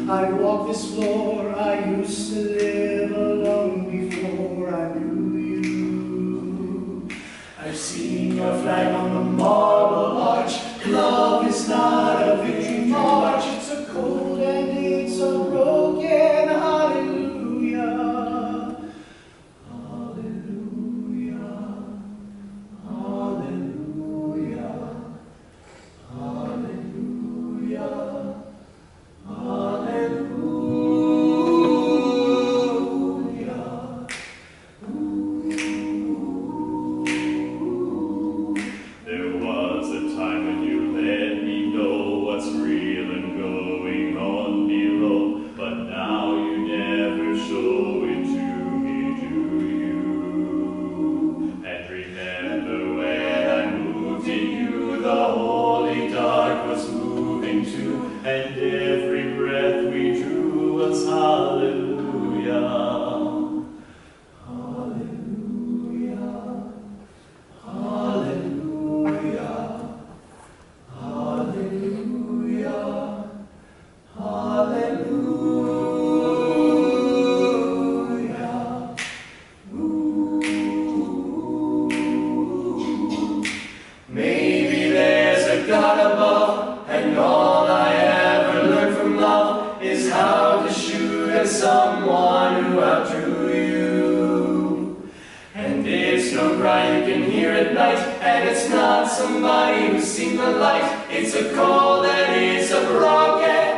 I walk this floor, I used to live alone before I knew you. I've seen your flag on the marble arch. Love is not a victory march, it's a cold and it's a broken hallelujah. Hallelujah. Hallelujah. Hallelujah. Hallelujah. There was a time when you let me know what's real and going on below, but now you never show it to me, do you? And remember when I moved in you, the holy dark was moving too, and every breath we drew was hallelujah. Hallelujah. Hallelujah. Hallelujah. Hallelujah. Maybe there's a God above, and all I ever learned from love is how to shoot at someone who outdrew you. And it's no cry you can hear at night, and it's not somebody who's seen the light. It's a call that is a broken